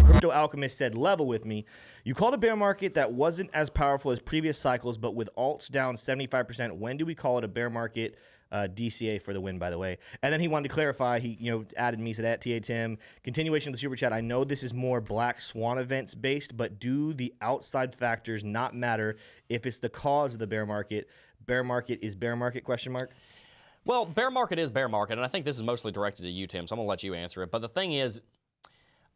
Crypto Alchemist said, level with me. You called a bear market that wasn't as powerful as previous cycles, but with alts down 75%. When do we call it a bear market? DCA for the win, by the way. And then he wanted to clarify. He, added me, said at TA Tim. Continuation of the super chat. I know this is more Black Swan events based, but do the outside factors not matter if it's the cause of the bear market? Bear market is bear market? ? Well, bear market is bear market, and I think this is mostly directed to you, Tim, so I'm going to let you answer it. But the thing is,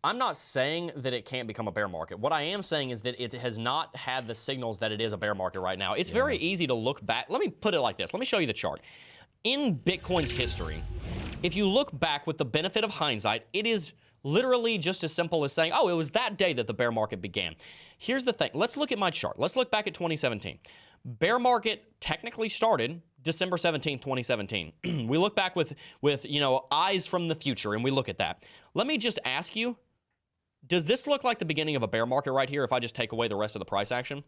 I'm not saying that it can't become a bear market. What I am saying is that it has not had the signals that it is a bear market right now. It's very easy to look back. Let me put it like this. Let me show you the chart. In Bitcoin's history, if you look back with the benefit of hindsight, it is literally just as simple as saying, oh, it was that day that the bear market began. Here's the thing. Let's look at my chart. Let's look back at 2017. Bear market technically started December 17, 2017. We look back with eyes from the future, and we look at that. Let me just ask you, does this look like the beginning of a bear market right here if I just take away the rest of the price action?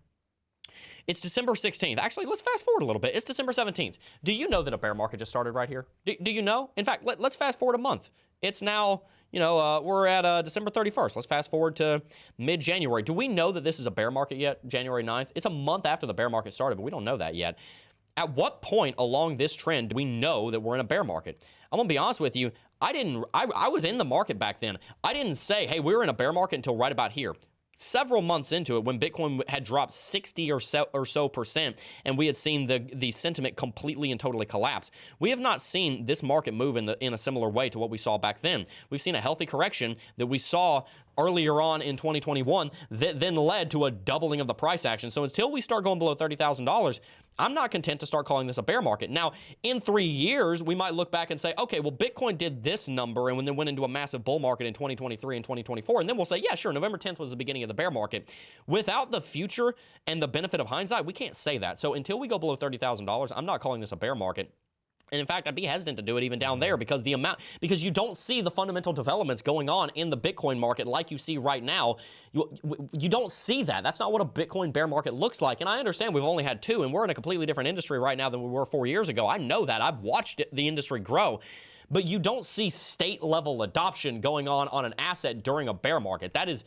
It's December 16th. Actually, let's fast forward a little bit. It's December 17th. Do you know that a bear market just started right here? Do you know? In fact, let's fast forward a month. It's now, we're at December 31st. Let's fast forward to mid-January. Do we know that this is a bear market yet, January 9th? It's a month after the bear market started, but we don't know that yet. At what point along this trend do we know that we're in a bear market? I'm going to be honest with you. I was in the market back then. I didn't say, hey, we were in a bear market until right about here. Several months into it, when Bitcoin had dropped 60 or so percent, and we had seen the sentiment completely and totally collapse. We have not seen this market move in a similar way to what we saw back then. We've seen a healthy correction that we saw earlier on in 2021 that then led to a doubling of the price action. So until we start going below $30,000, I'm not content to start calling this a bear market. Now, in 3 years, we might look back and say, okay, well, Bitcoin did this number and then went into a massive bull market in 2023 and 2024. And then we'll say, yeah, sure, November 10th was the beginning of the bear market. Without the future and the benefit of hindsight, we can't say that. So until we go below $30,000, I'm not calling this a bear market. And in fact, I'd be hesitant to do it even down there because you don't see the fundamental developments going on in the Bitcoin market like you see right now. You don't see that. That's not what a Bitcoin bear market looks like. And I understand we've only had two, and we're in a completely different industry right now than we were 4 years ago. I know that. I've watched the industry grow. But you don't see state-level adoption going on an asset during a bear market. That is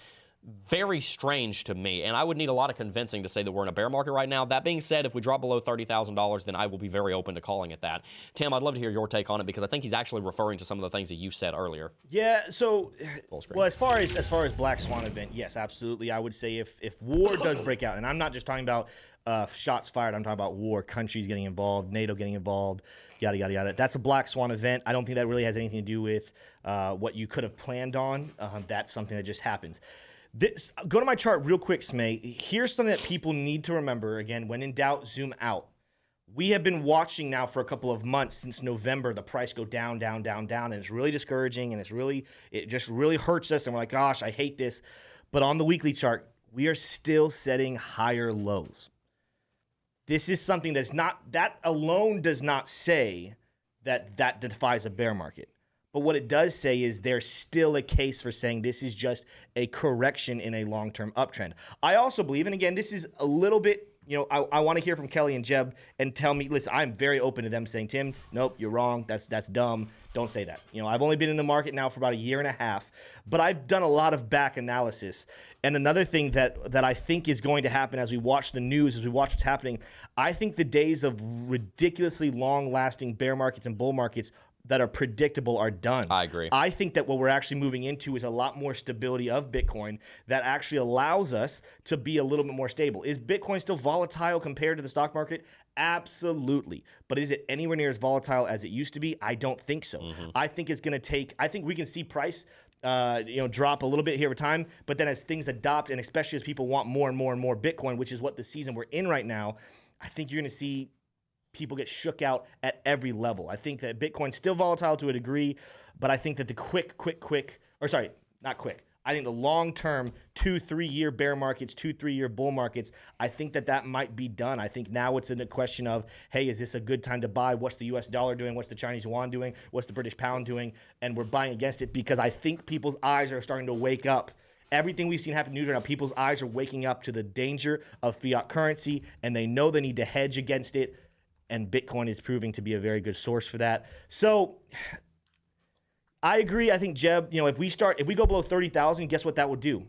very strange to me, and I would need a lot of convincing to say that we're in a bear market right now. That being said, if we drop below $30,000, then I will be very open to calling it that. Tim, I'd love to hear your take on it because I think he's actually referring to some of the things that you said earlier. Yeah, so, well, as far as Black Swan event, yes, absolutely. I would say if war does break out, and I'm not just talking about shots fired, I'm talking about war, countries getting involved, NATO getting involved, yada, yada, yada. That's a Black Swan event. I don't think that really has anything to do with what you could have planned on. That's something that just happens. Go to my chart real quick, Smay. Here's something that people need to remember. Again, when in doubt, zoom out. We have been watching now for a couple of months since November, the price go down, down, down, down, and it's really discouraging, and it just really hurts us, and we're like, gosh, I hate this. But on the weekly chart, we are still setting higher lows. This is something that alone does not say that defies a bear market. But what it does say is there's still a case for saying this is just a correction in a long-term uptrend. I also believe, and again, this is a little bit, I want to hear from Kelly and Jeb and tell me, listen, I'm very open to them saying, Tim, nope, you're wrong. That's dumb. Don't say that. I've only been in the market now for about a year and a half, but I've done a lot of back analysis. And another thing that I think is going to happen as we watch the news, as we watch what's happening, I think the days of ridiculously long-lasting bear markets and bull markets that are predictable are done. I agree. I think that what we're actually moving into is a lot more stability of Bitcoin that actually allows us to be a little bit more stable. Is Bitcoin still volatile compared to the stock market? Absolutely. But is it anywhere near as volatile as it used to be? I don't think so. I think it's going to I think we can see price drop a little bit here over time, but then as things adopt, and especially as people want more and more and more Bitcoin, which is what the season we're in right now, I think you're going to see people get shook out at every level. I think that Bitcoin's still volatile to a degree, but I think that the I think the long-term 2-3 year bear markets, 2-3 year bull markets, I think that might be done. I think now it's in a question of, hey, is this a good time to buy? What's the US dollar doing? What's the Chinese yuan doing? What's the British pound doing? And we're buying against it because I think people's eyes are starting to wake up. Everything we've seen happen in the news right now, people's eyes are waking up to the danger of fiat currency, and they know they need to hedge against it. And Bitcoin is proving to be a very good source for that. So I agree. I think, Jeb, if we go below 30,000, guess what that would do?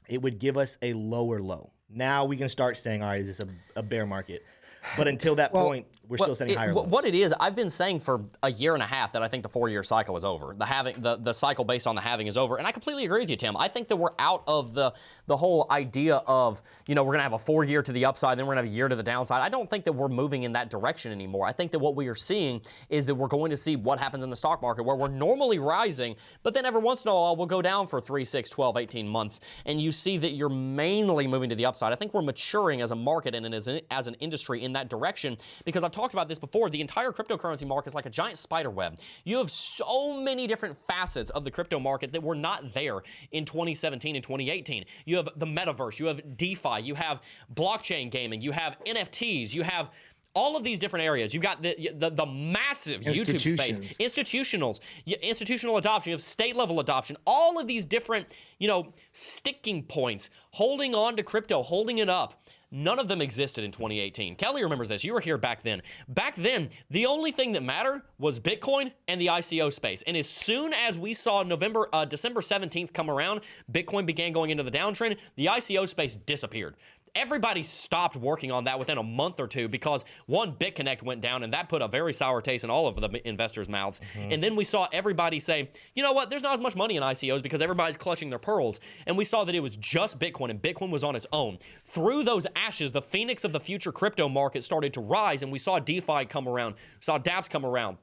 It would give us a lower low. Now we can start saying, all right, is this a bear market? But until that point, we're still setting higher lows. What it is, I've been saying for a year and a half that I think the 4-year cycle is over. The cycle based on the halving is over. And I completely agree with you, Tim. I think that we're out of the whole idea of, we're going to have a 4-year to the upside, then we're going to have a year to the downside. I don't think that we're moving in that direction anymore. I think that what we are seeing is that we're going to see what happens in the stock market where we're normally rising, but then every once in a while we'll go down for 3, 6, 12, 18 months. And you see that you're mainly moving to the upside. I think we're maturing as a market and as an industry in that direction, because I've talked about this before. The entire cryptocurrency market is like a giant spider web. You have so many different facets of the crypto market that were not there in 2017 and 2018. You have the metaverse, you have DeFi, you have blockchain gaming, you have NFTs, you have all of these different areas. You've got the massive YouTube space, institutional adoption, you have state level adoption, all of these different, sticking points, holding on to crypto, holding it up. None of them existed in 2018. Kelly remembers this. You were here back then. Back then, the only thing that mattered was Bitcoin and the ICO space. And as soon as we saw December 17th come around, Bitcoin began going into the downtrend, the ICO space disappeared. Everybody stopped working on that within a month or two because, one, BitConnect went down, and that put a very sour taste in all of the investors' mouths. And then we saw everybody say, you know what, there's not as much money in ICOs because everybody's clutching their pearls. And we saw that it was just Bitcoin, and Bitcoin was on its own. Through those ashes, the phoenix of the future crypto market started to rise, and we saw DeFi come around, saw dApps come around.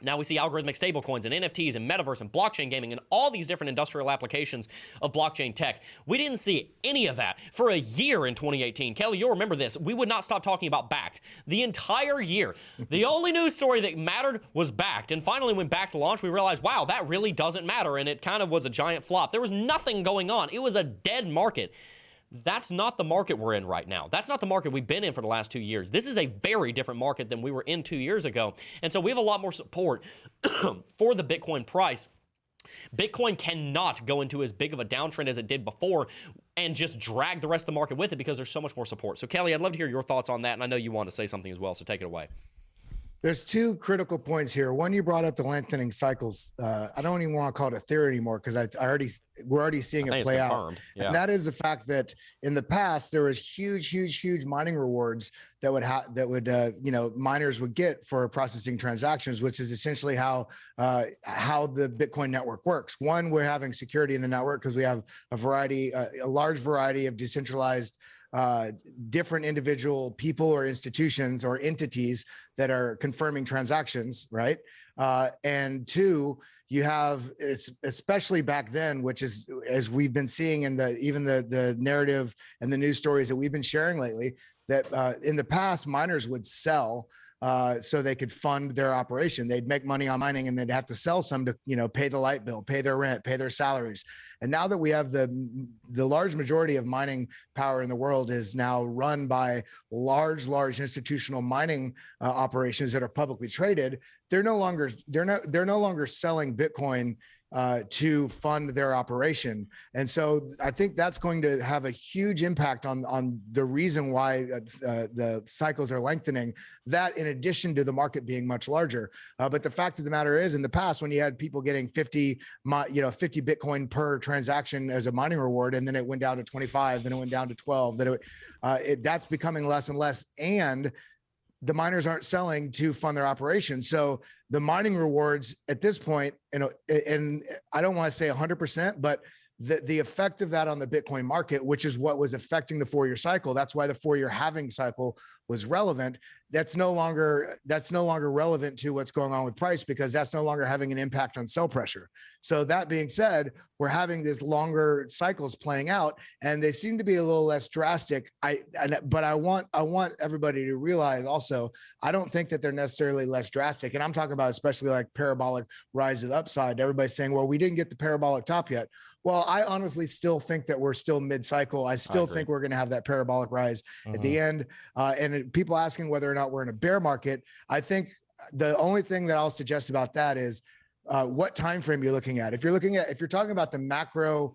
Now we see algorithmic stablecoins and NFTs and metaverse and blockchain gaming and all these different industrial applications of blockchain tech. We didn't see any of that for a year in 2018. Kelly, you'll remember this. We would not stop talking about Bakkt the entire year. The only news story that mattered was Bakkt. And finally, when Bakkt launched, we realized, wow, that really doesn't matter. And it kind of was a giant flop. There was nothing going on. It was a dead market. That's not the market we're in right now. That's not the market we've been in for the last 2 years. This is a very different market than we were in 2 years ago. And so we have a lot more support for the Bitcoin price. Bitcoin cannot go into as big of a downtrend as it did before and just drag the rest of the market with it because there's so much more support. So, Kelly, I'd love to hear your thoughts on that. And I know you want to say something as well, so take it away. There's two critical points here. One, you brought up the lengthening cycles. I don't even want to call it a theory anymore because we're already seeing it play out. Yeah. And that is the fact that in the past there was huge mining rewards that miners would get for processing transactions, which is essentially how the Bitcoin network works. One, we're having security in the network because we have a large variety of decentralized different individual people or institutions or entities that are confirming transactions, right? And two, you have, especially back then, which is, as we've been seeing in the narrative and the news stories that we've been sharing lately, that in the past, miners would sell so they could fund their operation. They'd make money on mining and they'd have to sell some to, pay the light bill, pay their rent, pay their salaries. And now that we have the large majority of mining power in the world is now run by large institutional mining operations that are publicly traded, they're no longer selling Bitcoin to fund their operation. And so I think that's going to have a huge impact on the reason why the cycles are lengthening, that in addition to the market being much larger. But the fact of the matter is, in the past, when you had people getting 50 Bitcoin per transaction as a mining reward, and then it went down to 25, then it went down to 12, that's becoming less and less. And the miners aren't selling to fund their operation. So the mining rewards at this point, and I don't want to say 100%, but the effect of that on the Bitcoin market, which is what was affecting the 4-year cycle. That's why the 4-year halving cycle was relevant. That's no longer relevant to what's going on with price because that's no longer having an impact on sell pressure. So that being said, we're having these longer cycles playing out, and they seem to be a little less drastic. But I want everybody to realize also, I don't think that they're necessarily less drastic. And I'm talking about especially like parabolic rise to the upside. Everybody's saying, well, we didn't get the parabolic top yet. Well, I honestly still think that we're still mid-cycle. I still think we're going to have that parabolic rise at the end. And people asking whether or not we're in a bear market, I think the only thing that I'll suggest about that is what time frame you're looking at. If you're talking about the macro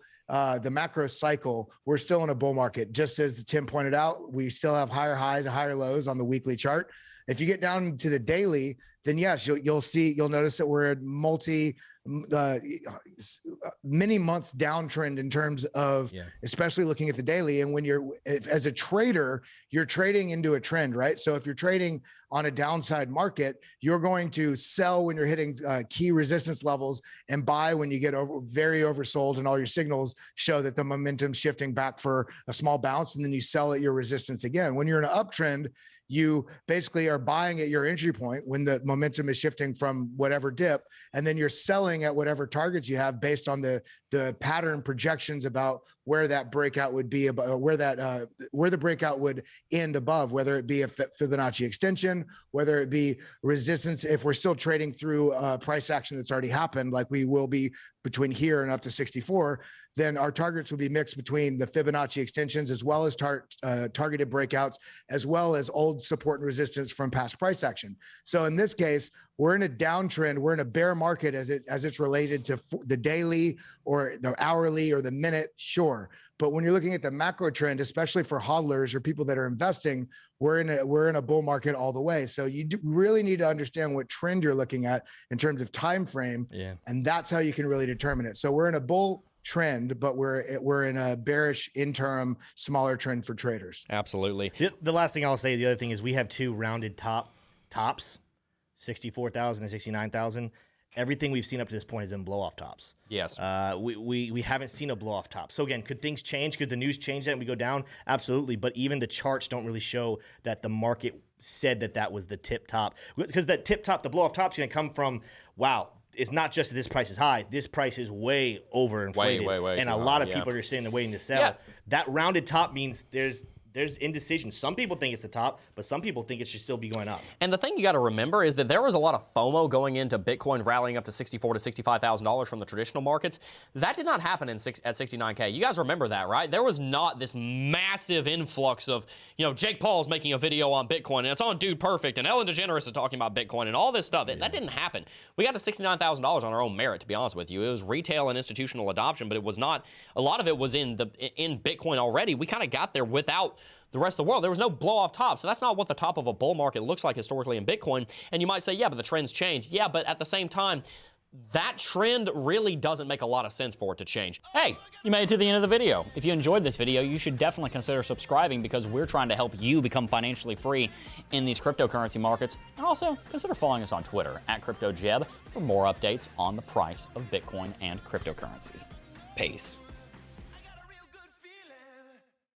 cycle, we're still in a bull market. Just as Tim pointed out, we still have higher highs and higher lows on the weekly chart. If you get down to the daily, then yes, you'll notice that we're at many months downtrend in terms of, especially looking at the daily. And when as a trader, you're trading into a trend, right? So if you're trading on a downside market, you're going to sell when you're hitting key resistance levels and buy when you get very oversold and all your signals show that the momentum's shifting back for a small bounce, and then you sell at your resistance again. When you're in an uptrend, you basically are buying at your entry point when the momentum is shifting from whatever dip, and then you're selling at whatever targets you have based on the pattern projections about where that breakout would be, about where the breakout would end above, whether it be a Fibonacci extension, whether it be resistance. If we're still trading through price action that's already happened, like we will be between here and up to 64, then our targets will be mixed between the Fibonacci extensions as well as targeted breakouts, as well as old support and resistance from past price action. So in this case, we're in a downtrend. We're in a bear market as it's related to the daily or the hourly or the minute, sure. But when you're looking at the macro trend, especially for hodlers or people that are investing, we're in a bull market all the way. So you really need to understand what trend you're looking at in terms of time frame, and that's how you can really determine it. So we're in a bull trend, but we're in a bearish interim smaller trend for traders. Absolutely. The last thing I'll say, the other thing is we have two rounded tops, 64,000 and 69,000. Everything we've seen up to this point has been blow off tops. Yes. We haven't seen a blow off top. So again, could things change? Could the news change that and we go down? Absolutely. But even the charts don't really show that the market said that was the tip top, because that tip top, the blow off top is going to come from, wow, it's not just that this price is high. This price is way overinflated. Way and a lot of people are sitting there waiting to sell. Yeah. That rounded top means there's indecision. Some people think it's the top, but some people think it should still be going up. And the thing you got to remember is that there was a lot of FOMO going into Bitcoin rallying up to $64,000 to $65,000 from the traditional markets. That did not happen at 69K. You guys remember that, right? There was not this massive influx of, Jake Paul's making a video on Bitcoin and it's on Dude Perfect and Ellen DeGeneres is talking about Bitcoin and all this stuff. That didn't happen. We got to $69,000 on our own merit, to be honest with you. It was retail and institutional adoption, but it was not, a lot of it was in Bitcoin already. We kind of got there without the rest of the world. There was no blow off top. So that's not what the top of a bull market looks like historically in Bitcoin. And you might say, yeah, but the trends change. Yeah, but at the same time, that trend really doesn't make a lot of sense for it to change. Hey, you made it to the end of the video. If you enjoyed this video, you should definitely consider subscribing because we're trying to help you become financially free in these cryptocurrency markets. And also consider following us on Twitter @CryptoJeb for more updates on the price of Bitcoin and cryptocurrencies. Peace.